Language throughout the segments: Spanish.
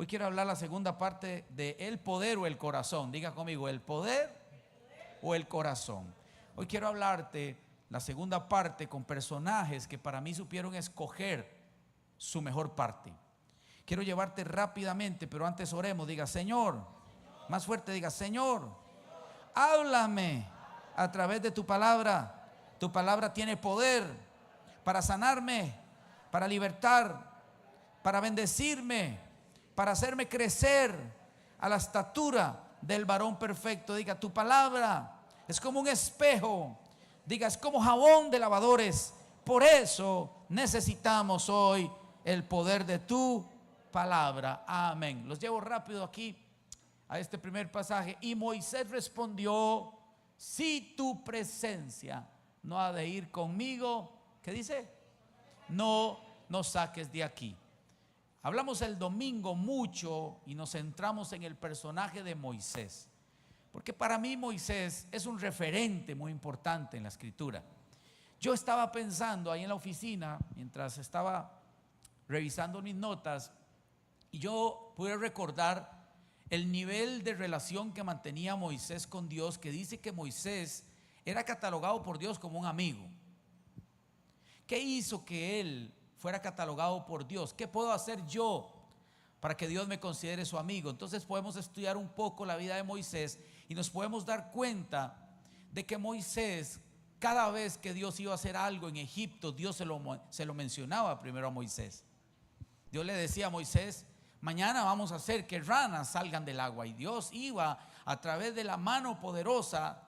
Hoy quiero hablar la segunda parte de el poder o el corazón. Diga conmigo, el poder o el corazón. Hoy quiero hablarte la segunda parte con personajes que para mí supieron escoger su mejor parte. Quiero llevarte rápidamente, pero antes oremos. Diga, Señor, más fuerte, diga, Señor, háblame a través de tu palabra. Tu palabra tiene poder para sanarme, para libertar, para bendecirme, para hacerme crecer a la estatura del varón perfecto. Diga, tu palabra es como un espejo. Diga, es como jabón de lavadores. Por eso necesitamos hoy el poder de tu palabra. Amén. Los llevo rápido aquí a este primer pasaje. Y Moisés respondió: si tu presencia no ha de ir conmigo, ¿qué dice? No nos saques de aquí. Hablamos el domingo mucho y nos centramos en el personaje de Moisés, porque para mí Moisés es un referente muy importante en la escritura. Yo estaba pensando ahí en la oficina mientras estaba revisando mis notas, y yo pude recordar el nivel de relación que mantenía Moisés con Dios, que dice que Moisés era catalogado por Dios como un amigo. ¿Qué hizo que él fuera catalogado por Dios? ¿Qué puedo hacer yo para que Dios me considere su amigo? Entonces podemos estudiar un poco la vida de Moisés y nos podemos dar cuenta de que Moisés, cada vez que Dios iba a hacer algo en Egipto, Dios se lo mencionaba primero a Moisés. Dios le decía a Moisés: mañana vamos a hacer que ranas salgan del agua. Y Dios iba a través de la mano poderosa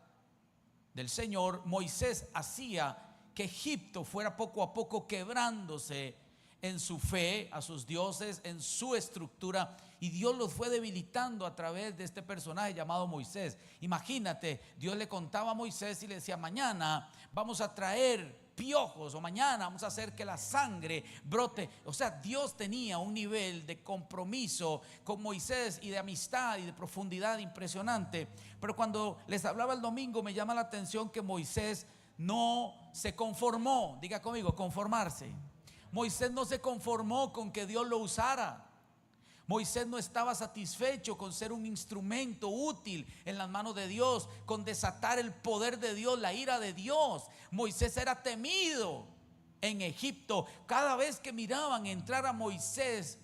del Señor. Moisés hacía que Egipto fuera poco a poco quebrándose en su fe a sus dioses, en su estructura, y Dios los fue debilitando a través de este personaje llamado Moisés. Imagínate, Dios le contaba a Moisés y le decía: mañana vamos a traer piojos, o mañana vamos a hacer que la sangre brote. O sea, Dios tenía un nivel de compromiso con Moisés y de amistad y de profundidad impresionante. Pero cuando les hablaba el domingo, me llama la atención que Moisés no se conformó. Diga conmigo, conformarse. Moisés no se conformó con que Dios lo usara. Moisés no estaba satisfecho con ser un instrumento útil en las manos de Dios, con desatar el poder de Dios, la ira de Dios. Moisés era temido en Egipto. Cada vez que miraban entrar a Moisés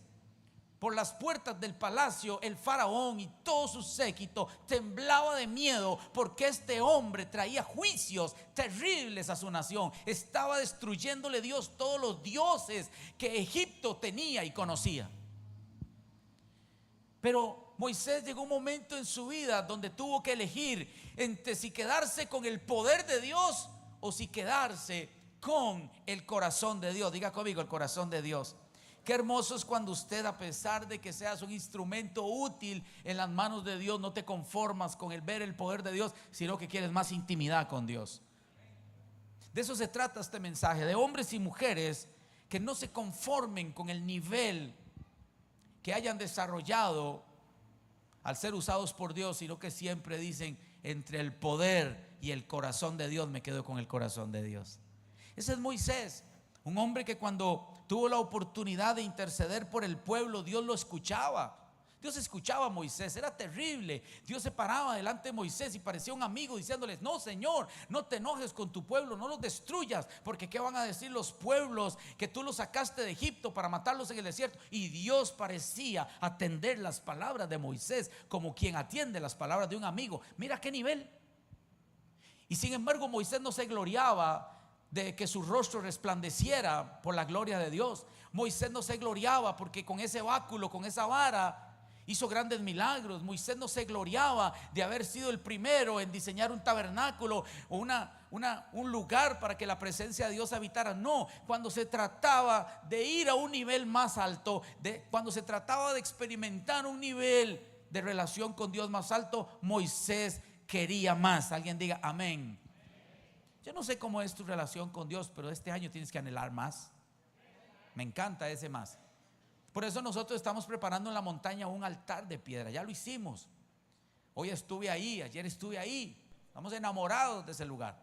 por las puertas del palacio, el faraón y todo su séquito temblaba de miedo, porque este hombre traía juicios terribles a su nación. Estaba destruyéndole Dios todos los dioses que Egipto tenía y conocía. Pero Moisés llegó un momento en su vida donde tuvo que elegir entre si quedarse con el poder de Dios o si quedarse con el corazón de Dios. Diga conmigo, el corazón de Dios. Qué hermoso es cuando usted, a pesar de que seas un instrumento útil en las manos de Dios, no te conformas con el ver el poder de Dios, sino que quieres más intimidad con Dios. De eso se trata este mensaje, de hombres y mujeres que no se conformen con el nivel que hayan desarrollado al ser usados por Dios, sino que siempre dicen: entre el poder y el corazón de Dios me quedo con el corazón de Dios. Ese es Moisés, un hombre que cuando tuvo la oportunidad de interceder por el pueblo, Dios lo escuchaba. Dios escuchaba a Moisés, era terrible. Dios se paraba delante de Moisés y parecía un amigo diciéndoles: no, Señor, no te enojes con tu pueblo, no los destruyas, porque ¿qué van a decir los pueblos que tú los sacaste de Egipto para matarlos en el desierto? Y Dios parecía atender las palabras de Moisés como quien atiende las palabras de un amigo. Mira qué nivel. Y sin embargo, Moisés no se gloriaba de que su rostro resplandeciera por la gloria de Dios. Moisés no se gloriaba porque con ese báculo, con esa vara, hizo grandes milagros. Moisés no se gloriaba de haber sido el primero en diseñar un tabernáculo o un lugar para que la presencia de Dios habitara. No, cuando se trataba de ir a un nivel más alto, cuando se trataba de experimentar un nivel de relación con Dios más alto, Moisés quería más. Alguien diga amén. Yo no sé cómo es tu relación con Dios, pero este año tienes que anhelar más. Me encanta ese más. Por eso nosotros estamos preparando en la montaña un altar de piedra. Ya lo hicimos. Hoy estuve ahí, ayer estuve ahí. Estamos enamorados de ese lugar,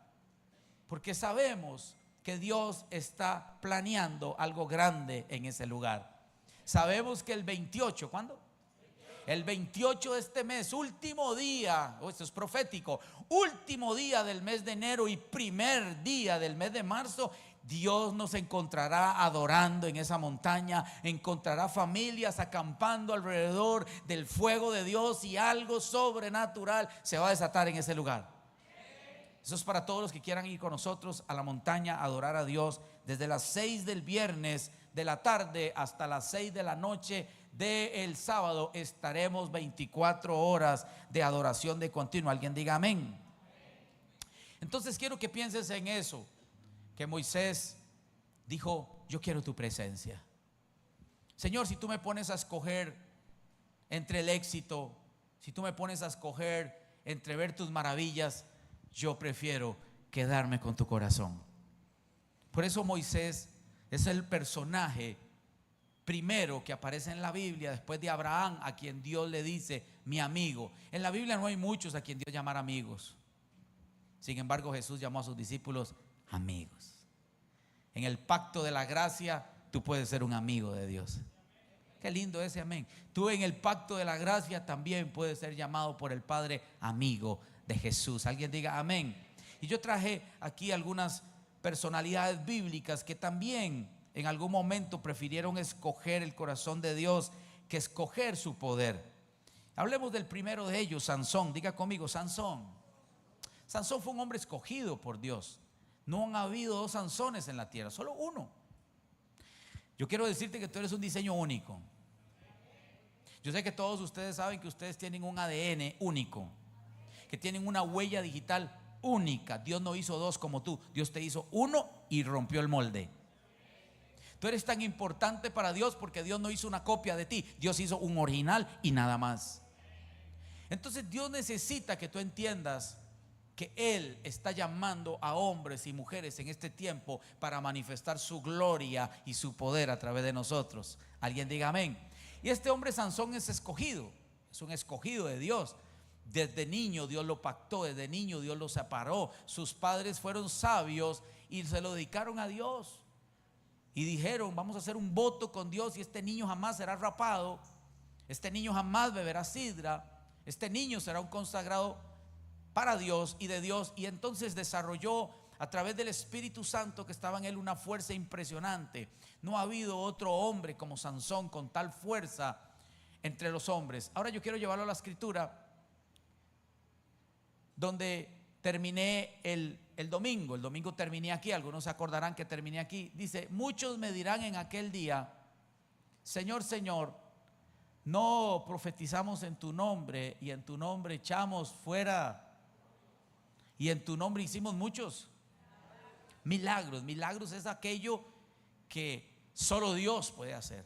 porque sabemos que Dios está planeando algo grande en ese lugar. Sabemos que el 28, ¿cuándo? El 28 de este mes, último día, esto es profético, último día del mes de enero y primer día del mes de marzo, Dios nos encontrará adorando en esa montaña, encontrará familias acampando alrededor del fuego de Dios y algo sobrenatural se va a desatar en ese lugar. Eso es para todos los que quieran ir con nosotros a la montaña a adorar a Dios desde las 6 del viernes de la tarde hasta las 6 de la noche del sábado. Estaremos 24 horas de adoración de continuo. Alguien diga amén. Entonces quiero que pienses en eso, que Moisés dijo: yo quiero tu presencia. Señor, si tú me pones a escoger entre el éxito, si tú me pones a escoger entre ver tus maravillas, yo prefiero quedarme con tu corazón. Por eso Moisés es el personaje primero que aparece en la Biblia después de Abraham, a quien Dios le dice mi amigo. En la Biblia no hay muchos a quien Dios llamara amigos. Sin embargo, Jesús llamó a sus discípulos amigos. En el pacto de la gracia tú puedes ser un amigo de Dios. Qué lindo ese amén. Tú en el pacto de la gracia también puedes ser llamado por el Padre amigo de Jesús. Alguien diga amén. Y yo traje aquí algunas personalidades bíblicas que también en algún momento prefirieron escoger el corazón de Dios que escoger su poder. Hablemos del primero de ellos, Sansón. Diga conmigo, Sansón. Sansón fue un hombre escogido por Dios. No han habido dos Sansones en la tierra, solo uno. Yo quiero decirte que tú eres un diseño único. Yo sé que todos ustedes saben que ustedes tienen un ADN único, que tienen una huella digital única. Dios no hizo dos como tú, Dios te hizo uno y rompió el molde. Tú eres tan importante para Dios porque Dios no hizo una copia de ti, Dios hizo un original y nada más. Entonces Dios necesita que tú entiendas que Él está llamando a hombres y mujeres en este tiempo para manifestar su gloria y su poder a través de nosotros. Alguien diga amén. Y este hombre Sansón es escogido, es un escogido de Dios. Desde niño Dios lo pactó, desde niño Dios lo separó. Sus padres fueron sabios y se lo dedicaron a Dios. Y dijeron: vamos a hacer un voto con Dios y este niño jamás será rapado, este niño jamás beberá sidra, este niño será un consagrado para Dios y de Dios. Y entonces desarrolló a través del Espíritu Santo que estaba en él una fuerza impresionante. No ha habido otro hombre como Sansón con tal fuerza entre los hombres. Ahora yo quiero llevarlo a la escritura donde terminé el domingo. El domingo terminé aquí, algunos se acordarán que terminé aquí. Dice: muchos me dirán en aquel día: Señor, Señor, no profetizamos en tu nombre, y en tu nombre echamos fuera, y en tu nombre hicimos muchos milagros. Milagros es aquello que solo Dios puede hacer.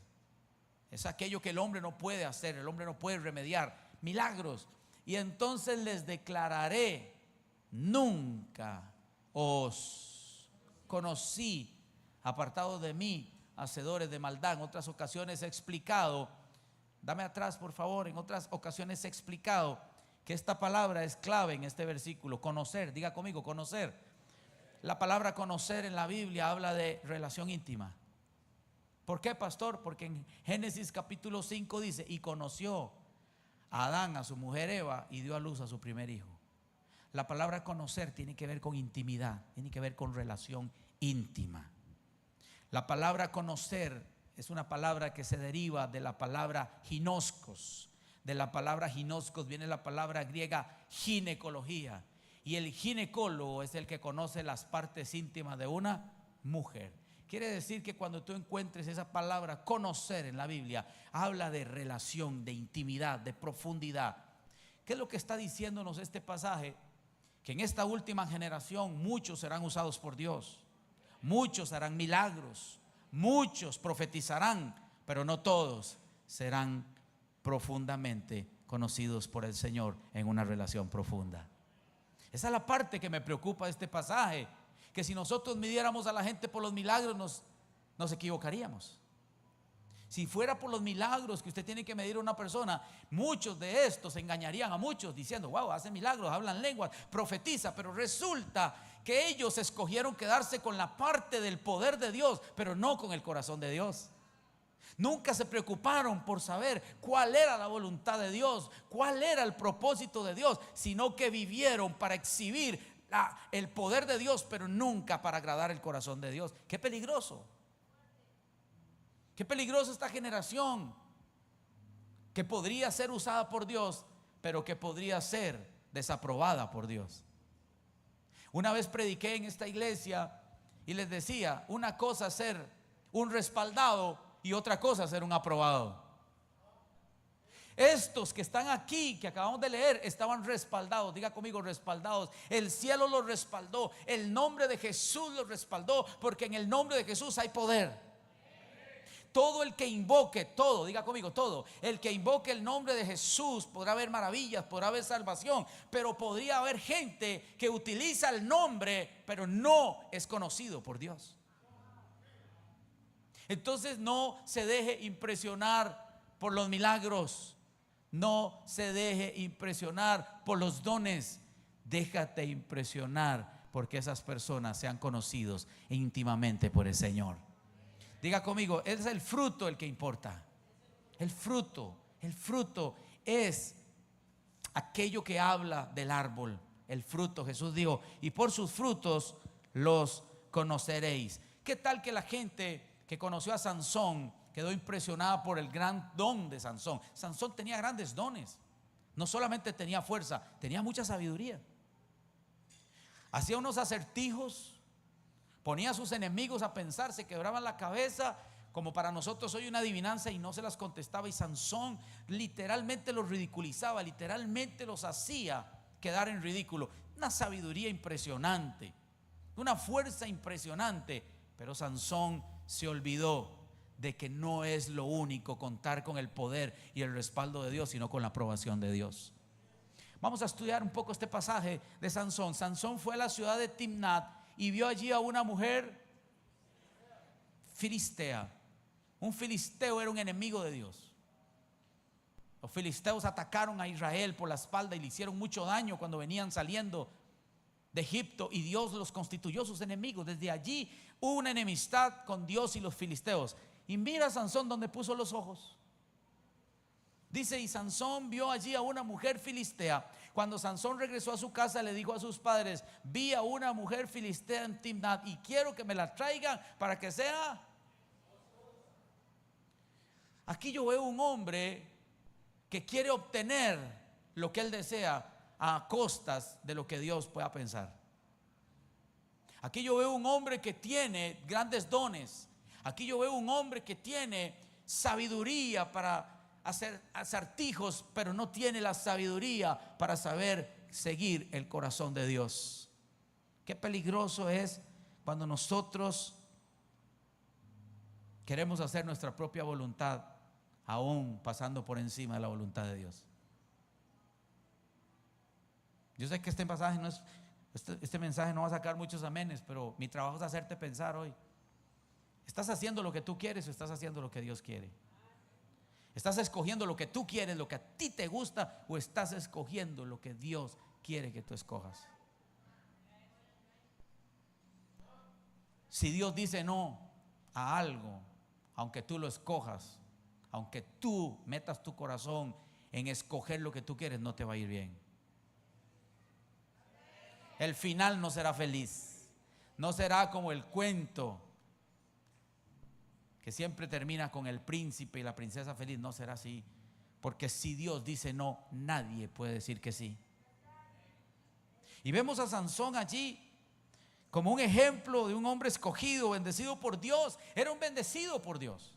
Es aquello que el hombre no puede hacer, el hombre no puede remediar. Milagros. Y entonces les declararé: nunca os conocí, apartados de mí, hacedores de maldad. En otras ocasiones he explicado, dame atrás por favor, en otras ocasiones he explicado que esta palabra es clave en este versículo. Conocer, diga conmigo, conocer. La palabra conocer en la Biblia habla de relación íntima. ¿Por qué, pastor? Porque en Génesis capítulo 5 dice: y conoció a Adán a su mujer Eva y dio a luz a su primer hijo. La palabra conocer tiene que ver con intimidad, tiene que ver con relación íntima. La palabra conocer es una palabra que se deriva de la palabra ginoskos. De la palabra ginoskos viene la palabra griega ginecología. Y el ginecólogo es el que conoce las partes íntimas de una mujer. Quiere decir que cuando tú encuentres esa palabra conocer en la Biblia, habla de relación, de intimidad, de profundidad. ¿Qué es lo que está diciéndonos este pasaje? Que en esta última generación muchos serán usados por Dios, muchos harán milagros, muchos profetizarán, pero no todos serán profundamente conocidos por el Señor en una relación profunda. Esa es la parte que me preocupa de este pasaje, que si nosotros midiéramos a la gente por los milagros nos equivocaríamos. Si fuera por los milagros que usted tiene que medir a una persona, muchos de estos engañarían a muchos diciendo: wow, hace milagros, hablan lenguas, profetiza. Pero resulta que ellos escogieron quedarse con la parte del poder de Dios, pero no con el corazón de Dios. Nunca se preocuparon por saber cuál era la voluntad de Dios, cuál era el propósito de Dios, sino que vivieron para exhibir el poder de Dios, pero nunca para agradar el corazón de Dios. Qué peligroso. Qué peligrosa esta generación que podría ser usada por Dios, pero que podría ser desaprobada por Dios. Una vez prediqué en esta iglesia y les decía, una cosa es ser un respaldado y otra cosa ser un aprobado. Estos que están aquí, que acabamos de leer, estaban respaldados. Diga conmigo, respaldados. El cielo los respaldó, el nombre de Jesús los respaldó, porque en el nombre de Jesús hay poder. Todo el que invoque, todo, diga conmigo, todo el que invoque el nombre de Jesús, podrá haber maravillas, podrá haber salvación, pero podría haber gente que utiliza el nombre, pero no es conocido por Dios. Entonces no se deje impresionar por los milagros, no se deje impresionar por los dones. Déjate impresionar porque esas personas sean conocidos íntimamente por el Señor. Diga conmigo, es el fruto el que importa. El fruto es aquello que habla del árbol. El fruto, Jesús dijo, y por sus frutos los conoceréis. ¿Qué tal que la gente que conoció a Sansón quedó impresionada por el gran don de Sansón? Sansón tenía grandes dones. No solamente tenía fuerza, tenía mucha sabiduría. Hacía unos acertijos, ponía a sus enemigos a pensar, se quebraban la cabeza, como para nosotros hoy una adivinanza, y no se las contestaba. Y Sansón literalmente los ridiculizaba, literalmente los hacía quedar en ridículo. Una sabiduría impresionante, una fuerza impresionante. Pero Sansón se olvidó de que no es lo único contar con el poder y el respaldo de Dios, sino con la aprobación de Dios. Vamos a estudiar un poco este pasaje de Sansón. Sansón fue a la ciudad de Timnat y vio allí a una mujer filistea. Un filisteo era un enemigo de Dios. Los filisteos atacaron a Israel por la espalda y le hicieron mucho daño cuando venían saliendo de Egipto, y Dios los constituyó sus enemigos. Desde allí hubo una enemistad con Dios y los filisteos. Y mira a Sansón donde puso los ojos. Dice, y Sansón vio allí a una mujer filistea. Cuando Sansón regresó a su casa, le dijo a sus padres: vi a una mujer filistea en Timnat y quiero que me la traigan para que sea. Aquí yo veo un hombre que quiere obtener lo que él desea a costas de lo que Dios pueda pensar. Aquí yo veo un hombre que tiene grandes dones. Aquí yo veo un hombre que tiene sabiduría para hacer acertijos, pero no tiene la sabiduría para saber seguir el corazón de Dios. Qué peligroso es cuando nosotros queremos hacer nuestra propia voluntad, aún pasando por encima de la voluntad de Dios. Yo sé que este pasaje no es, este mensaje no va a sacar muchos amenes, pero mi trabajo es hacerte pensar hoy. ¿Estás haciendo lo que tú quieres o estás haciendo lo que Dios quiere? ¿Estás escogiendo lo que tú quieres, lo que a ti te gusta, o estás escogiendo lo que Dios quiere que tú escojas? Si Dios dice no a algo, aunque tú lo escojas, aunque tú metas tu corazón en escoger lo que tú quieres, no te va a ir bien. El final no será feliz. No será como el cuento que siempre termina con el príncipe y la princesa feliz. No será así, porque si Dios dice no, nadie puede decir que sí. Y vemos a Sansón allí como un ejemplo de un hombre escogido, bendecido por Dios. Era un bendecido por Dios.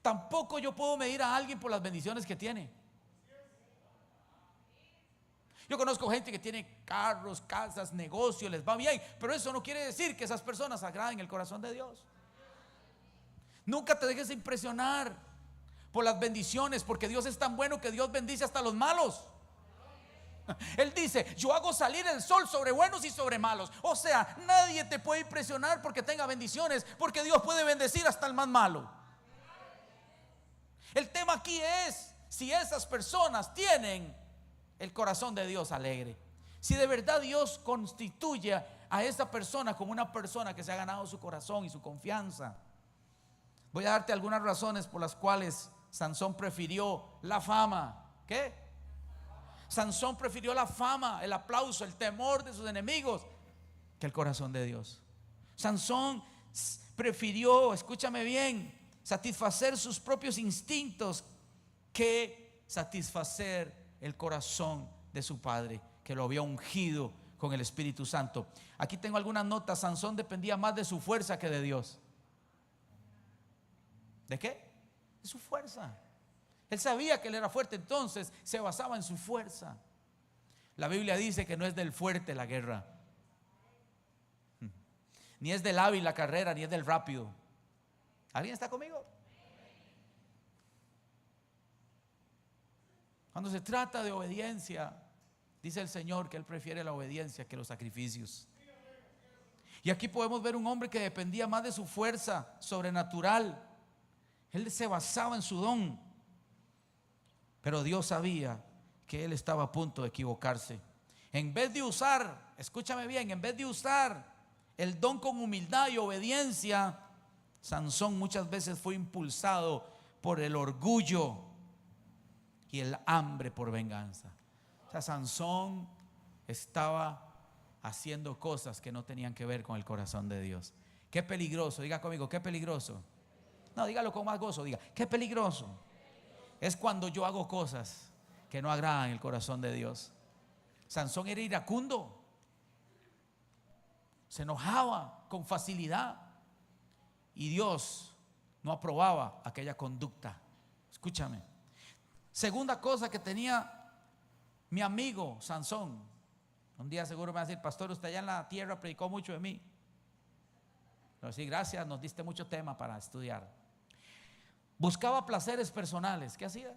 Tampoco yo puedo medir a alguien por las bendiciones que tiene. Yo conozco gente que tiene carros, casas, negocios, les va bien, pero eso no quiere decir que esas personas agraden el corazón de Dios. Nunca te dejes impresionar por las bendiciones, porque Dios es tan bueno que Dios bendice hasta los malos. Él dice: yo hago salir el sol sobre buenos y sobre malos. O sea, nadie te puede impresionar porque tenga bendiciones, porque Dios puede bendecir hasta el más malo. El tema aquí es si esas personas tienen el corazón de Dios alegre. Si de verdad Dios constituye a esa persona como una persona que se ha ganado su corazón y su confianza. Voy a darte algunas razones por las cuales Sansón prefirió la fama. ¿Qué? Sansón prefirió la fama, el aplauso, el temor de sus enemigos que el corazón de Dios. Sansón prefirió, escúchame bien, satisfacer sus propios instintos que satisfacer el corazón de su padre, que lo había ungido con el Espíritu Santo. Aquí tengo algunas notas. Sansón dependía más de su fuerza que de Dios. ¿De qué? De su fuerza. Él sabía que él era fuerte, entonces se basaba en su fuerza. La Biblia dice que no es del fuerte la guerra, ni es del hábil la carrera, ni es del rápido. ¿Alguien está conmigo? Cuando se trata de obediencia, dice el Señor que Él prefiere la obediencia que los sacrificios. Y aquí podemos ver un hombre que dependía más de su fuerza sobrenatural. Él se basaba en su don. Pero Dios sabía que él estaba a punto de equivocarse. En vez de usar, escúchame bien, en vez de usar el don con humildad y obediencia, Sansón muchas veces fue impulsado por el orgullo y el hambre por venganza. O sea, Sansón estaba haciendo cosas que no tenían que ver con el corazón de Dios. Qué peligroso, diga conmigo, qué peligroso. No, dígalo con más gozo, diga, qué peligroso es cuando yo hago cosas que no agradan el corazón de Dios. Sansón era iracundo, se enojaba con facilidad y Dios no aprobaba aquella conducta. Escúchame. Segunda cosa que tenía mi amigo Sansón. Un día seguro me va a decir: pastor, usted allá en la tierra predicó mucho de mí. Pero sí, gracias, nos diste mucho tema para estudiar. Buscaba placeres personales. ¿Qué hacía?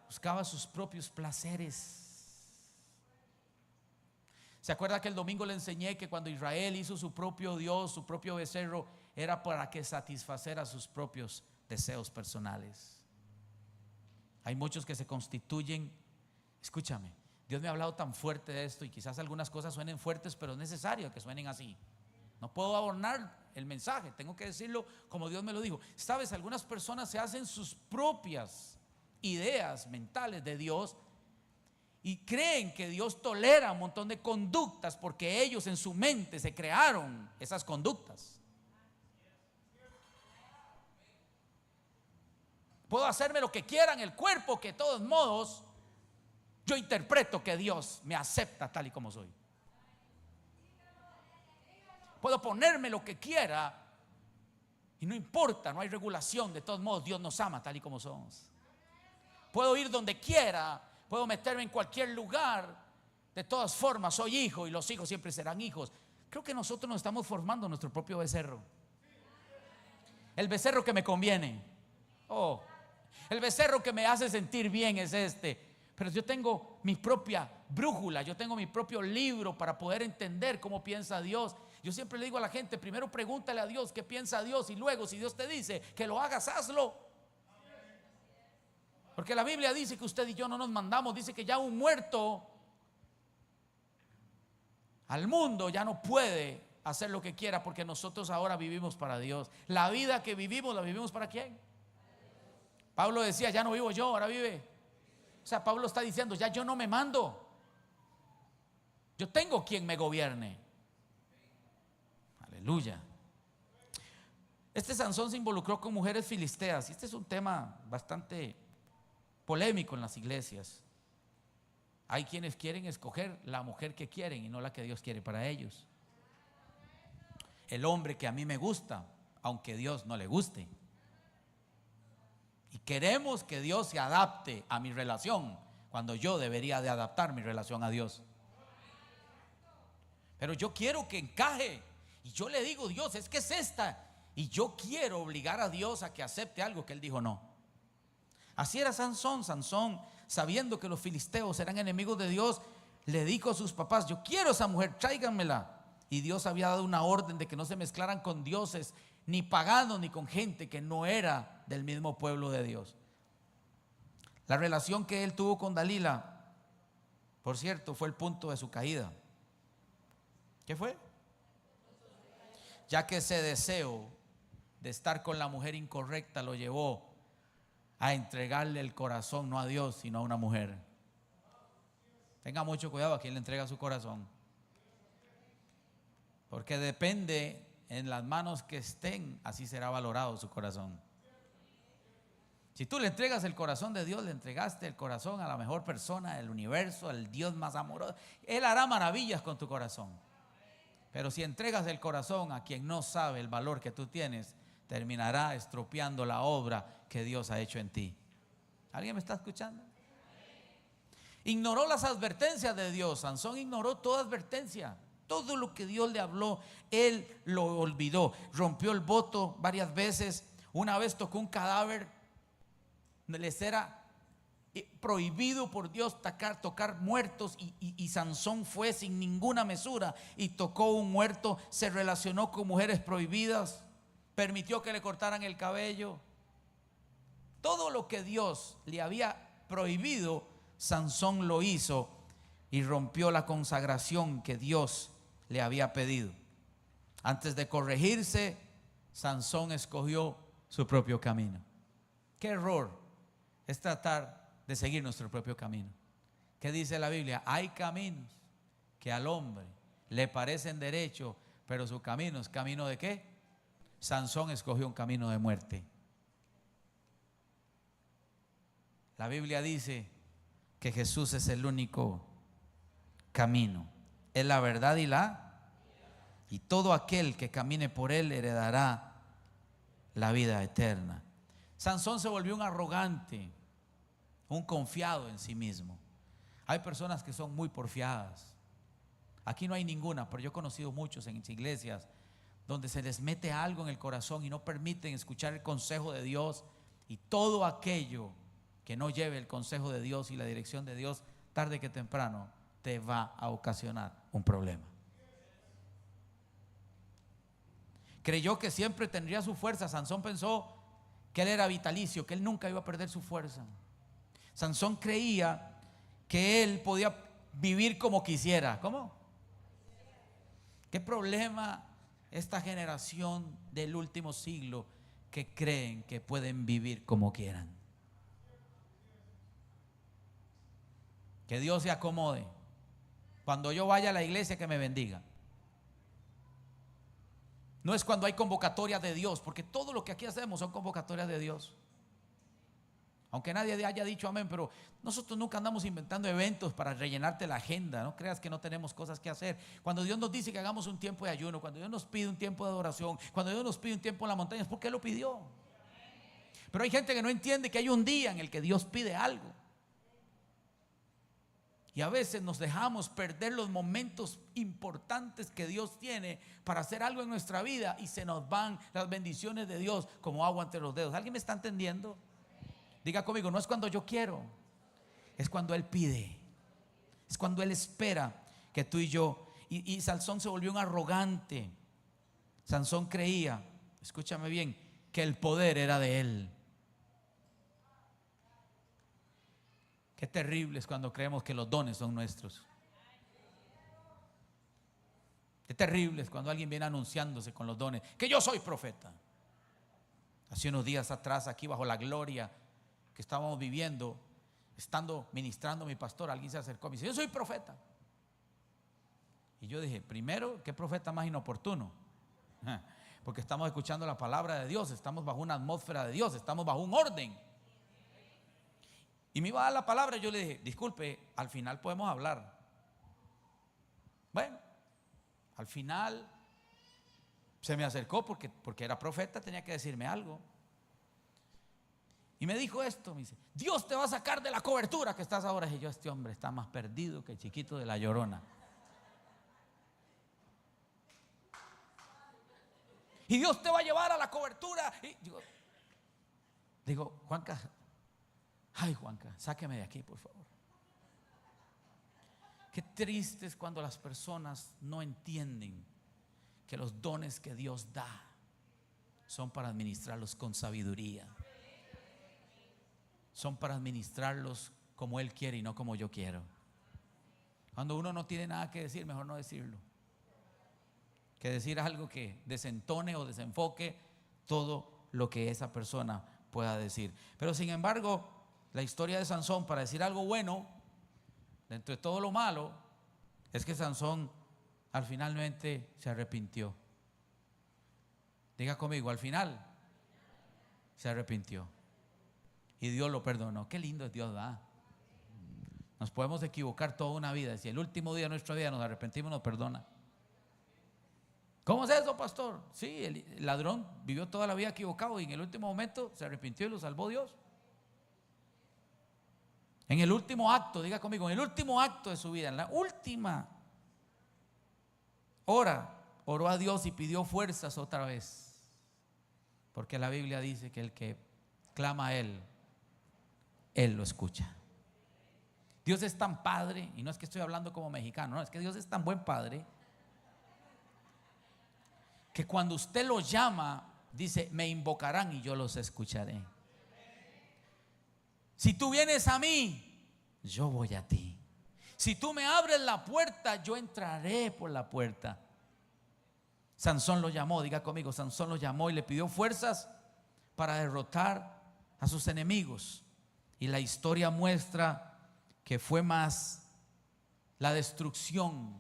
Buscaba sus propios placeres. ¿Se acuerda que el domingo le enseñé que cuando Israel hizo su propio Dios, su propio becerro, era para que satisfacera sus propios deseos personales? Hay muchos que se constituyen. Escúchame, Dios me ha hablado tan fuerte de esto y quizás algunas cosas suenen fuertes, pero es necesario que suenen así. No puedo adornar el mensaje, tengo que decirlo como Dios me lo dijo. Sabes, algunas personas se hacen sus propias ideas mentales de Dios y creen que Dios tolera un montón de conductas porque ellos en su mente se crearon esas conductas. Puedo hacerme lo que quiera en el cuerpo, que de todos modos yo interpreto que Dios me acepta tal y como soy. Puedo ponerme lo que quiera y no importa, no hay regulación, de todos modos Dios nos ama tal y como somos. Puedo ir donde quiera, puedo meterme en cualquier lugar, de todas formas soy hijo y los hijos siempre serán hijos. Creo que nosotros nos estamos formando nuestro propio becerro. El becerro que me conviene, el becerro que me hace sentir bien es este. Pero yo tengo mi propia brújula, yo tengo mi propio libro para poder entender cómo piensa Dios. Yo siempre le digo a la gente: primero pregúntale a Dios qué piensa Dios, y luego si Dios te dice que lo hagas, hazlo. Porque la Biblia dice que usted y yo no nos mandamos. Dice que ya un muerto al mundo ya no puede hacer lo que quiera, porque nosotros ahora vivimos para Dios. La vida que vivimos, ¿la vivimos para quién? Pablo decía: ya no vivo yo, ahora vive. O sea, Pablo está diciendo: ya yo no me mando, yo tengo quien me gobierne. Aleluya. Este Sansón se involucró con mujeres filisteas, y este es un tema bastante polémico en las iglesias. Hay quienes quieren escoger la mujer que quieren y no la que Dios quiere para ellos. El hombre que a mí me gusta, aunque Dios no le guste. Y queremos que Dios se adapte a mi relación, cuando yo debería de adaptar mi relación a Dios. Pero yo quiero que encaje. Y yo le digo: Dios, es que es esta. Y yo quiero obligar a Dios a que acepte algo que Él dijo no. Así era Sansón. Sansón, sabiendo que los filisteos eran enemigos de Dios, le dijo a sus papás: yo quiero esa mujer, tráiganmela. Y Dios había dado una orden de que no se mezclaran con dioses, ni paganos, ni con gente que no era del mismo pueblo de Dios. La relación que él tuvo con Dalila, por cierto, fue el punto de su caída. ¿Qué fue? Ya que ese deseo de estar con la mujer incorrecta lo llevó a entregarle el corazón, no a Dios, sino a una mujer. Tenga mucho cuidado a quien le entrega su corazón, porque depende en las manos que estén, así será valorado su corazón. Si tú le entregas el corazón de Dios, le entregaste el corazón a la mejor persona del universo, al Dios más amoroso. Él hará maravillas con tu corazón. Pero si entregas el corazón a quien no sabe el valor que tú tienes, terminará estropeando la obra que Dios ha hecho en ti. ¿Alguien me está escuchando? Ignoró las advertencias de Dios. Sansón ignoró toda advertencia. Todo lo que Dios le habló, él lo olvidó. Rompió el voto varias veces. Una vez tocó un cadáver. Les era prohibido por Dios tocar muertos y Sansón fue sin ninguna mesura y tocó un muerto. Se relacionó con mujeres prohibidas, permitió que le cortaran el cabello. Todo lo que Dios le había prohibido, Sansón lo hizo y rompió la consagración que Dios le había pedido. Antes de corregirse, Sansón escogió su propio camino. Qué error es tratar de seguir nuestro propio camino. ¿Qué dice la Biblia? Hay caminos que al hombre le parecen derechos, pero su camino es camino ¿de qué? Sansón escogió un camino de muerte. La Biblia dice que Jesús es el único camino, es la verdad y todo aquel que camine por él heredará la vida eterna. Sansón se volvió un arrogante, un confiado en sí mismo. Hay personas que son muy porfiadas. Aquí no hay ninguna, pero yo he conocido muchos en iglesias donde se les mete algo en el corazón y no permiten escuchar el consejo de Dios, y todo aquello que no lleve el consejo de Dios y la dirección de Dios, tarde que temprano te va a ocasionar un problema. Creyó que siempre tendría su fuerza. Sansón pensó que él era vitalicio, que él nunca iba a perder su fuerza. Sansón creía que él podía vivir como quisiera. ¿Cómo? ¿Qué problema esta generación del último siglo que creen que pueden vivir como quieran? Que Dios se acomode. Cuando yo vaya a la iglesia, que me bendiga. No es cuando hay convocatorias de Dios, porque todo lo que aquí hacemos son convocatorias de Dios. Aunque nadie haya dicho amén, pero nosotros nunca andamos inventando eventos para rellenarte la agenda. No creas que no tenemos cosas que hacer. Cuando Dios nos dice que hagamos un tiempo de ayuno, cuando Dios nos pide un tiempo de adoración, cuando Dios nos pide un tiempo en la montaña, es porque Él lo pidió. Pero hay gente que no entiende que hay un día en el que Dios pide algo. Y a veces nos dejamos perder los momentos importantes que Dios tiene para hacer algo en nuestra vida, y se nos van las bendiciones de Dios como agua entre los dedos. ¿Alguien me está entendiendo? Diga conmigo, no es cuando yo quiero, es cuando Él pide, es cuando Él espera que tú y yo. Y Sansón se volvió un arrogante. Sansón creía, escúchame bien, que el poder era de él. Qué terrible es cuando creemos que los dones son nuestros. Qué terrible es cuando alguien viene anunciándose con los dones, que yo soy profeta. Hace unos días atrás, aquí bajo la gloria que estábamos viviendo, estando ministrando mi pastor, alguien se acercó y me dice: yo soy profeta. Y yo dije, primero, ¿qué profeta más inoportuno? Porque estamos escuchando la palabra de Dios, estamos bajo una atmósfera de Dios, estamos bajo un orden. Y me iba a dar la palabra y yo le dije: disculpe, al final podemos hablar. Bueno, al final se me acercó porque era profeta, tenía que decirme algo. Y me dijo esto, me dice: Dios te va a sacar de la cobertura que estás ahora. Y yo, este hombre está más perdido que el chiquito de la Llorona. Y Dios te va a llevar a la cobertura. Y digo, Juanca, ay Juanca, sáqueme de aquí, por favor. Qué triste es cuando las personas no entienden que los dones que Dios da son para administrarlos con sabiduría. Son para administrarlos como Él quiere y no como yo quiero. Cuando uno no tiene nada que decir, mejor no decirlo. Que decir algo que desentone o desenfoque todo lo que esa persona pueda decir. Pero sin embargo, la historia de Sansón, para decir algo bueno, dentro de todo lo malo, es que Sansón al finalmente se arrepintió. Diga conmigo, al final se arrepintió y Dios lo perdonó. Qué lindo es Dios, ¿verdad? Nos podemos equivocar toda una vida. Si el último día de nuestra vida nos arrepentimos, nos perdona. ¿Cómo es eso, pastor? Sí, el ladrón vivió toda la vida equivocado y en el último momento se arrepintió y lo salvó Dios. En el último acto, diga conmigo, en el último acto de su vida, en la última hora, oró a Dios y pidió fuerzas otra vez. Porque la Biblia dice que el que clama a Él, Él lo escucha. Dios es tan padre, y no es que estoy hablando como mexicano, no, es que Dios es tan buen padre, que cuando usted lo llama, dice, me invocarán y yo los escucharé. Si tú vienes a mí, yo voy a ti. Si tú me abres la puerta, yo entraré por la puerta. Sansón lo llamó, diga conmigo, Sansón lo llamó y le pidió fuerzas para derrotar a sus enemigos. Y la historia muestra que fue más la destrucción,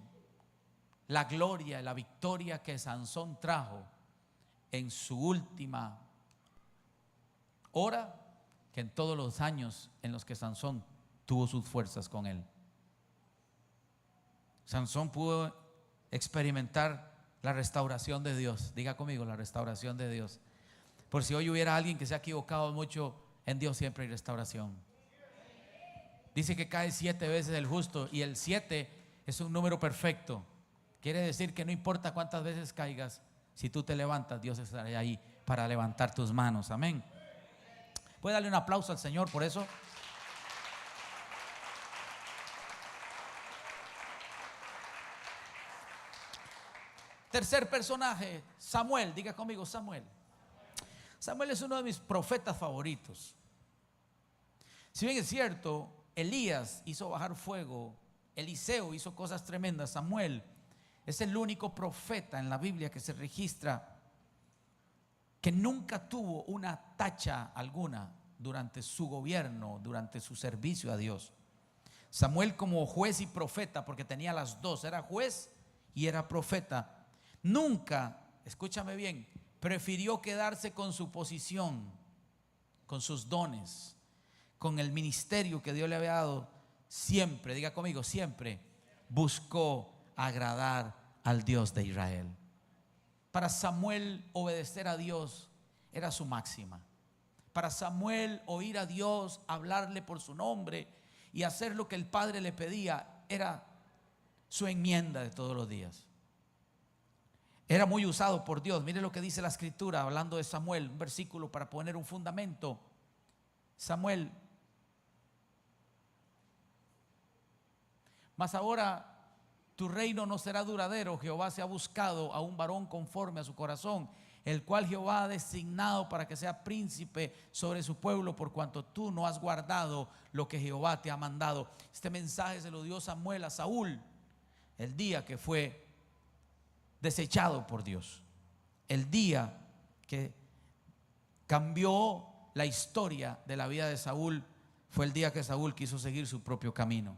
la gloria, la victoria que Sansón trajo en su última hora que en todos los años en los que Sansón tuvo sus fuerzas con él. Sansón pudo experimentar la restauración de Dios. Diga conmigo, la restauración de Dios. Por si hoy hubiera alguien que se ha equivocado mucho, en Dios siempre hay restauración. Dice que cae 7 veces el justo y el 7 es un número perfecto. Quiere decir que no importa cuántas veces caigas, si tú te levantas, Dios estará ahí para levantar tus manos. Amén. ¿Puede darle un aplauso al Señor por eso? Tercer personaje, Samuel. Diga conmigo, Samuel. Samuel es uno de mis profetas favoritos. Si bien es cierto, Elías hizo bajar fuego, Eliseo hizo cosas tremendas, Samuel es el único profeta en la Biblia que se registra que nunca tuvo una tacha alguna durante su gobierno, durante su servicio a Dios. Samuel, como juez y profeta, porque tenía las dos, era juez y era profeta, nunca, escúchame bien, prefirió quedarse con su posición, con sus dones, con el ministerio que Dios le había dado. Siempre, diga conmigo, siempre buscó agradar al Dios de Israel. Para Samuel, obedecer a Dios era su máxima. Para Samuel, oír a Dios, hablarle por su nombre y hacer lo que el Padre le pedía era su enmienda de todos los días. Era muy usado por Dios. Mire lo que dice la Escritura hablando de Samuel, un versículo para poner un fundamento. Samuel: mas ahora tu reino no será duradero. Jehová se ha buscado a un varón conforme a su corazón, el cual Jehová ha designado para que sea príncipe sobre su pueblo, por cuanto tú no has guardado lo que Jehová te ha mandado. Este mensaje se lo dio Samuel a Saúl el día que fue desechado por Dios, el día que cambió la historia de la vida de Saúl. Fue el día que Saúl quiso seguir su propio camino.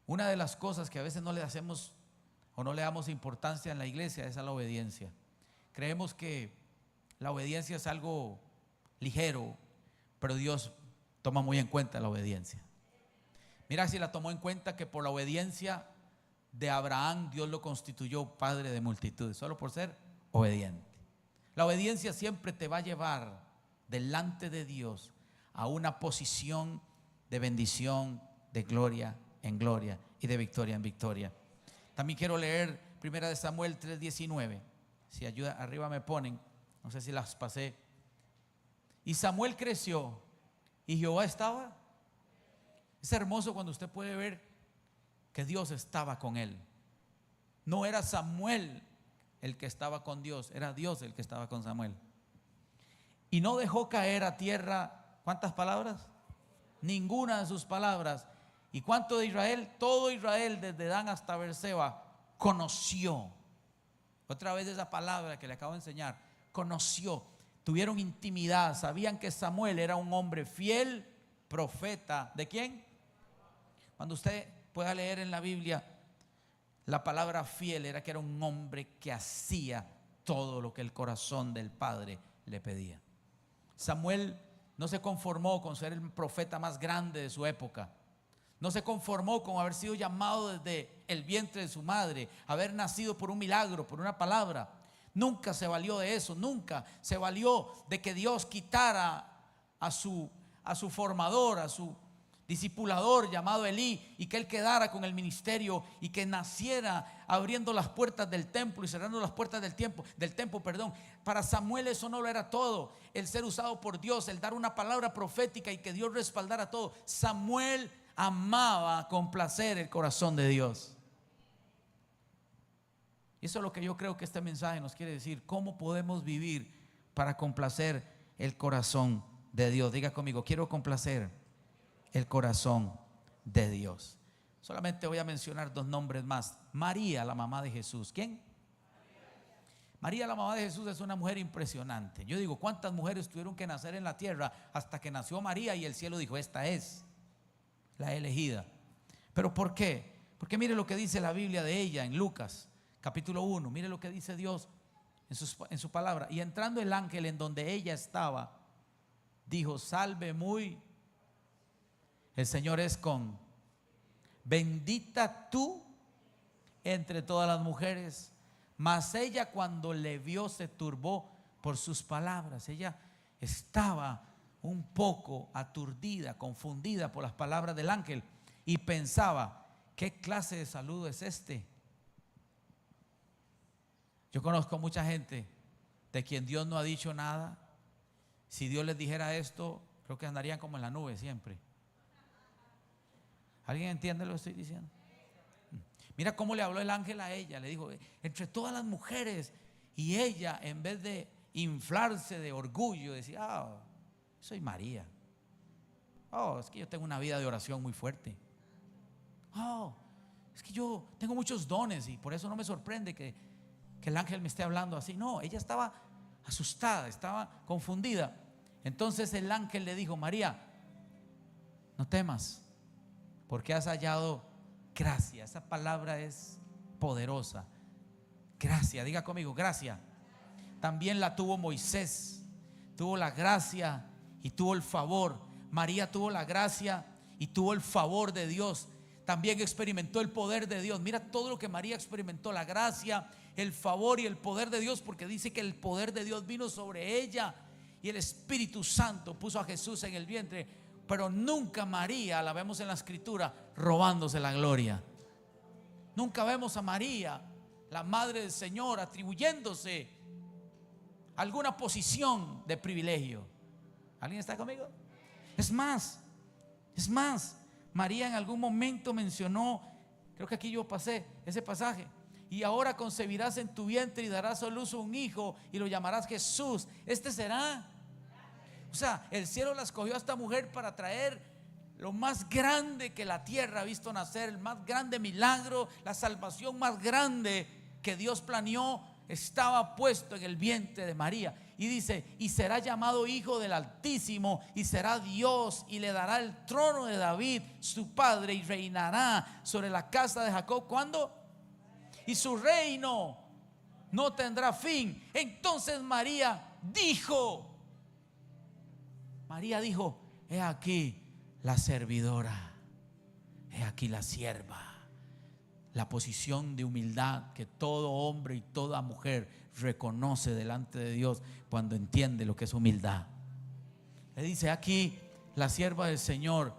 Una de las cosas que a veces no le hacemos o no le damos importancia en la iglesia es a la obediencia. Creemos que la obediencia es algo ligero, pero Dios toma muy en cuenta la obediencia. Mira si la tomó en cuenta, que por la obediencia de Abraham Dios lo constituyó padre de multitudes, solo por ser obediente. La obediencia siempre te va a llevar delante de Dios a una posición de bendición, de gloria en gloria y de victoria en victoria. También quiero leer 1 Samuel 3:19. Si ayuda, arriba me ponen, no sé si las pasé. Y Samuel creció y Jehová estaba. Es hermoso cuando usted puede ver que Dios estaba con él. No era Samuel el que estaba con Dios, era Dios el que estaba con Samuel. Y no dejó caer a tierra, ¿cuántas palabras? Ninguna de sus palabras. ¿Y cuánto de Israel? Todo Israel, desde Dan hasta Beerseba, conoció. Otra vez esa palabra que le acabo de enseñar, conoció, tuvieron intimidad, sabían que Samuel era un hombre fiel, profeta. ¿De quién? Cuando usted pueda leer en la Biblia, la palabra fiel era que era un hombre que hacía todo lo que el corazón del Padre le pedía. Samuel no se conformó con ser el profeta más grande de su época. No se conformó con haber sido llamado desde el vientre de su madre, haber nacido por un milagro, por una palabra. Nunca se valió de eso, nunca se valió de que Dios quitara a su formador, a su discipulador llamado Elí, y que él quedara con el ministerio y que naciera abriendo las puertas del templo y cerrando las puertas del templo. Para Samuel eso no lo era todo, el ser usado por Dios, el dar una palabra profética y que Dios respaldara todo. Samuel amaba complacer el corazón de Dios. Y eso es lo que yo creo que este mensaje nos quiere decir: cómo podemos vivir para complacer el corazón de Dios. Diga conmigo: quiero complacer el corazón de Dios. Solamente voy a mencionar 2 nombres más. María, la mamá de Jesús. ¿Quién? María, la mamá de Jesús, es una mujer impresionante. Yo digo, ¿cuántas mujeres tuvieron que nacer en la tierra hasta que nació María y el cielo dijo: esta es la elegida? ¿Pero por qué? Porque mire lo que dice la Biblia de ella en Lucas capítulo 1. Mire lo que dice Dios en su palabra. Y entrando el ángel en donde ella estaba, dijo: salve muy, el Señor es con, bendita tú entre todas las mujeres. Mas ella, cuando le vio, se turbó por sus palabras. Ella estaba un poco aturdida, confundida por las palabras del ángel, y pensaba: ¿qué clase de saludo es este? Yo conozco mucha gente de quien Dios no ha dicho nada. Si Dios les dijera esto, creo que andarían como en la nube siempre. ¿Alguien entiende lo que estoy diciendo? Mira cómo le habló el ángel a ella. Le dijo: entre todas las mujeres. Y ella, en vez de inflarse de orgullo, decía: soy María. Es que yo tengo una vida de oración muy fuerte. Es que yo tengo muchos dones y por eso no me sorprende que el ángel me esté hablando así. No, ella estaba asustada, estaba confundida. Entonces el ángel le dijo: María, no temas, porque has hallado gracia. Esa palabra es poderosa. Gracia, diga conmigo: gracia. También la tuvo Moisés. Tuvo la gracia y tuvo el favor. María tuvo la gracia y tuvo el favor de Dios. También experimentó el poder de Dios. Mira todo lo que María experimentó: la gracia, el favor y el poder de Dios, porque dice que el poder de Dios vino sobre ella y el Espíritu Santo puso a Jesús en el vientre. Pero nunca María la vemos en la escritura robándose la gloria. Nunca vemos a María, la madre del Señor, atribuyéndose alguna posición de privilegio. ¿Alguien está conmigo? Es más, María en algún momento mencionó, creo que aquí yo pasé ese pasaje: y ahora concebirás en tu vientre y darás a luz un hijo y lo llamarás Jesús. Este será. O sea, el cielo la escogió a esta mujer para traer lo más grande que la tierra ha visto nacer, el más grande milagro, la salvación más grande que Dios planeó, estaba puesto en el vientre de María. Y dice: y será llamado Hijo del Altísimo, y será Dios, y le dará el trono de David su padre, y reinará sobre la casa de Jacob. ¿Cuándo? Y su reino no tendrá fin. Entonces María dijo: he aquí la servidora, he aquí la sierva. La posición de humildad que todo hombre y toda mujer reconoce delante de Dios cuando entiende lo que es humildad. Le dice: aquí la sierva del Señor.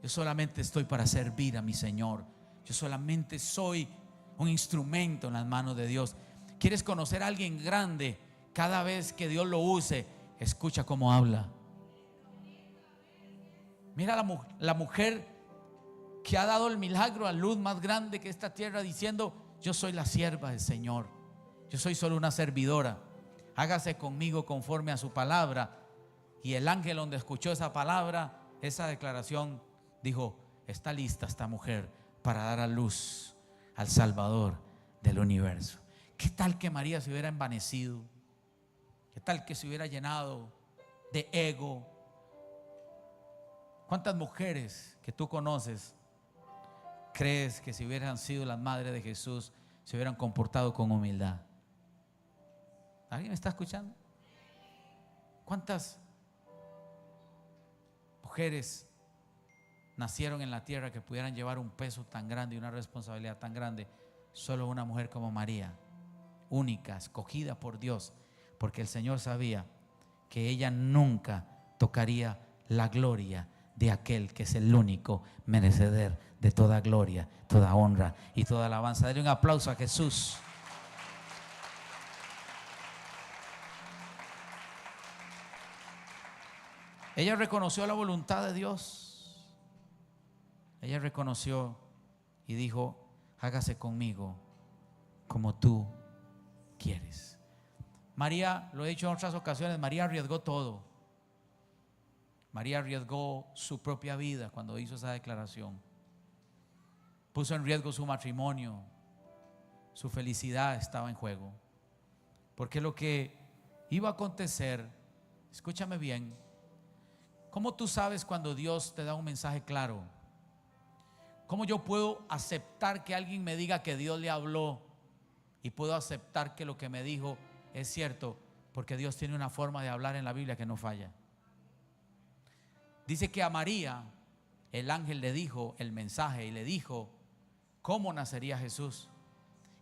Yo solamente estoy para servir a mi Señor. Yo solamente soy un instrumento en las manos de Dios. ¿Quieres conocer a alguien grande? Cada vez que Dios lo use, escucha cómo habla. Mira la mujer que ha dado el milagro a luz más grande que esta tierra, diciendo: yo soy la sierva del Señor, yo soy solo una servidora, hágase conmigo conforme a su palabra. Y el ángel, donde escuchó esa palabra, esa declaración, dijo: está lista esta mujer para dar a luz al Salvador del universo. ¿Qué tal que María se hubiera envanecido? ¿Qué tal que se hubiera llenado de ego? ¿Cuántas mujeres que tú conoces crees que si hubieran sido las madres de Jesús se hubieran comportado con humildad? ¿Alguien me está escuchando? ¿Cuántas mujeres nacieron en la tierra que pudieran llevar un peso tan grande y una responsabilidad tan grande? Solo una mujer como María, única, escogida por Dios, porque el Señor sabía que ella nunca tocaría la gloria de aquel que es el único merecedor de toda gloria, toda honra y toda alabanza. Dale un aplauso a Jesús. Ella reconoció la voluntad de Dios. Ella reconoció y dijo: hágase conmigo como tú quieres. María, lo he dicho en otras ocasiones, María arriesgó todo. María arriesgó su propia vida cuando hizo esa declaración. Puso en riesgo su matrimonio. Su felicidad estaba en juego. Porque lo que iba a acontecer, escúchame bien, ¿cómo tú sabes cuando Dios te da un mensaje claro? ¿Cómo yo puedo aceptar que alguien me diga que Dios le habló y puedo aceptar que lo que me dijo es cierto? Porque Dios tiene una forma de hablar en la Biblia que no falla. Dice que a María el ángel le dijo el mensaje y le dijo cómo nacería Jesús.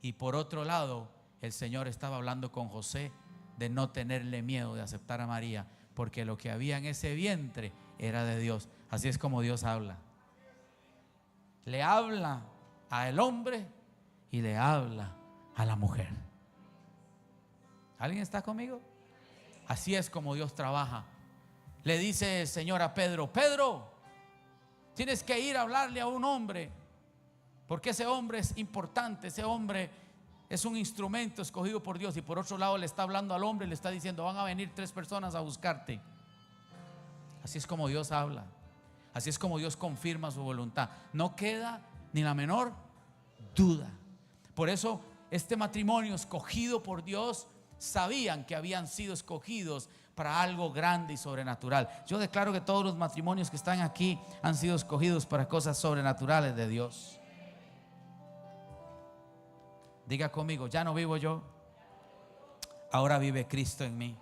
Y por otro lado, el Señor estaba hablando con José de no tenerle miedo de aceptar a María, porque lo que había en ese vientre era de Dios. Así es como Dios habla. Le habla al hombre y le habla a la mujer. ¿Alguien está conmigo? Así es como Dios trabaja. Le dice el Señor a Pedro: Pedro, tienes que ir a hablarle a un hombre, porque ese hombre es importante, ese hombre es un instrumento escogido por Dios. Y por otro lado le está hablando al hombre y le está diciendo: van a venir 3 personas a buscarte. Así es como Dios habla. Así es como Dios confirma su voluntad. No queda ni la menor duda. Por eso este matrimonio escogido por Dios, sabían que habían sido escogidos para algo grande y sobrenatural. Yo declaro que todos los matrimonios que están aquí han sido escogidos para cosas sobrenaturales de Dios. Diga conmigo: ya no vivo yo, ahora vive Cristo en mí.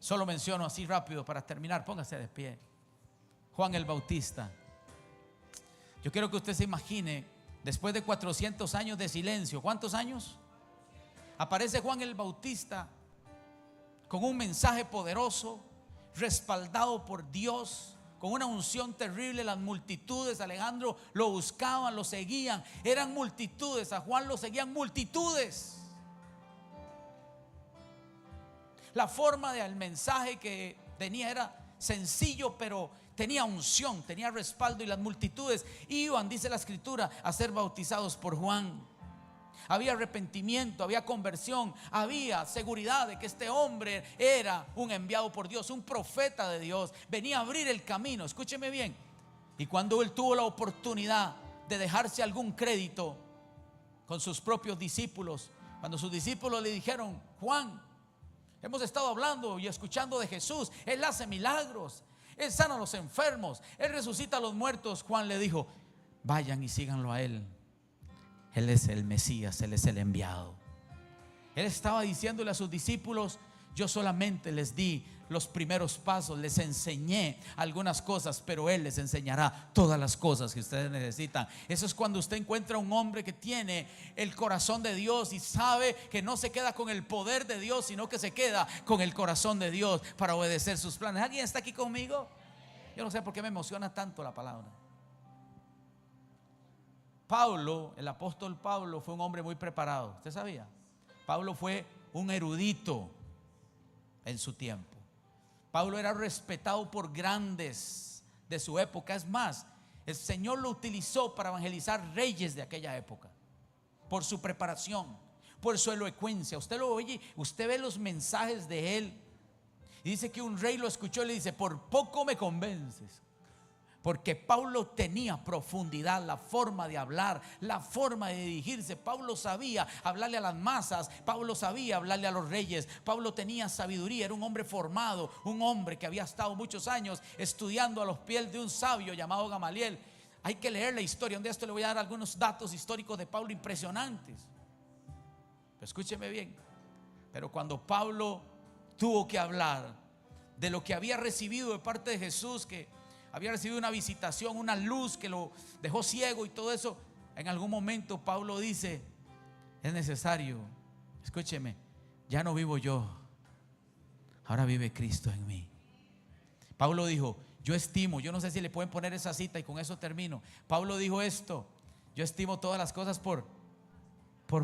Solo menciono así rápido para terminar. Póngase de pie. Juan el Bautista. Yo quiero que usted se imagine, después de 400 años de silencio, ¿cuántos años? Aparece Juan el Bautista con un mensaje poderoso, respaldado por Dios, con una unción terrible. Las multitudes, Alejandro, lo buscaban, lo seguían. Eran multitudes, a Juan lo seguían multitudes. La forma del mensaje que tenía era sencillo, pero tenía unción, tenía respaldo, y las multitudes iban, dice la escritura, a ser bautizados por Juan. Había arrepentimiento, había conversión, había seguridad de que este hombre era un enviado por Dios, un profeta de Dios, venía a abrir el camino. Escúcheme bien. Y cuando él tuvo la oportunidad de dejarse algún crédito con sus propios discípulos, cuando sus discípulos le dijeron: Juan, hemos estado hablando y escuchando de Jesús, Él hace milagros, Él sana a los enfermos, Él resucita a los muertos. Juan le dijo: vayan y síganlo a Él. Él es el Mesías, Él es el enviado. Él estaba diciéndole a sus discípulos: yo solamente les di los primeros pasos, les enseñé algunas cosas, pero Él les enseñará todas las cosas que ustedes necesitan. Eso es cuando usted encuentra un hombre que tiene el corazón de Dios y sabe que no se queda con el poder de Dios, sino que se queda con el corazón de Dios para obedecer sus planes. ¿Alguien está aquí conmigo? Yo no sé por qué me emociona tanto la palabra. Pablo, el apóstol Pablo, fue un hombre muy preparado. ¿Usted sabía? Pablo fue un erudito en su tiempo. Pablo era respetado por grandes de su época. Es más, el Señor lo utilizó para evangelizar reyes de aquella época, por su preparación, por su elocuencia. Usted lo oye, usted ve los mensajes de él, y dice que un rey lo escuchó y le dice: por poco me convences. Porque Pablo tenía profundidad, la forma de hablar, la forma de dirigirse. Pablo sabía hablarle a las masas, Pablo sabía hablarle a los reyes. Pablo tenía sabiduría, era un hombre formado, un hombre que había estado muchos años estudiando a los pies de un sabio llamado Gamaliel. Hay que leer la historia. Un día esto le voy a dar algunos datos históricos de Pablo impresionantes. Pero escúcheme bien. Pero cuando Pablo tuvo que hablar de lo que había recibido de parte de Jesús, que había recibido una visitación, una luz que lo dejó ciego y todo eso, en algún momento Pablo dice: es necesario, escúcheme, ya no vivo yo, ahora vive Cristo en mí. Pablo dijo: yo estimo, yo no sé si le pueden poner esa cita y con eso termino. Pablo dijo esto: yo estimo todas las cosas por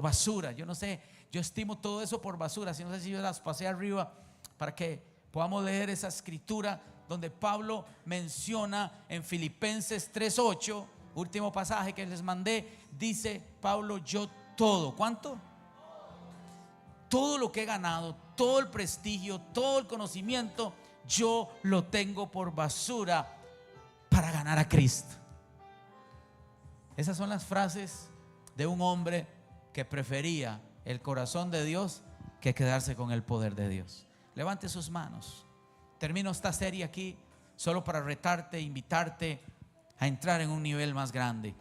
basura. Yo no sé, yo estimo todo eso por basura. Si no sé si yo las pasé arriba para que podamos leer esa escritura donde Pablo menciona en Filipenses 3:8, último pasaje que les mandé. Dice Pablo: yo todo, ¿cuánto? Todo lo que he ganado, todo el prestigio, todo el conocimiento, yo lo tengo por basura para ganar a Cristo. Esas son las frases de un hombre que prefería el corazón de Dios que quedarse con el poder de Dios. Levante sus manos. Termino esta serie aquí solo para retarte, invitarte a entrar en un nivel más grande.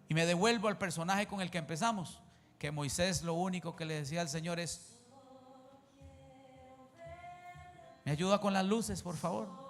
Y me devuelvo al personaje con el que empezamos, que Moisés lo único que le decía al Señor es: ¿me ayuda con las luces, por favor?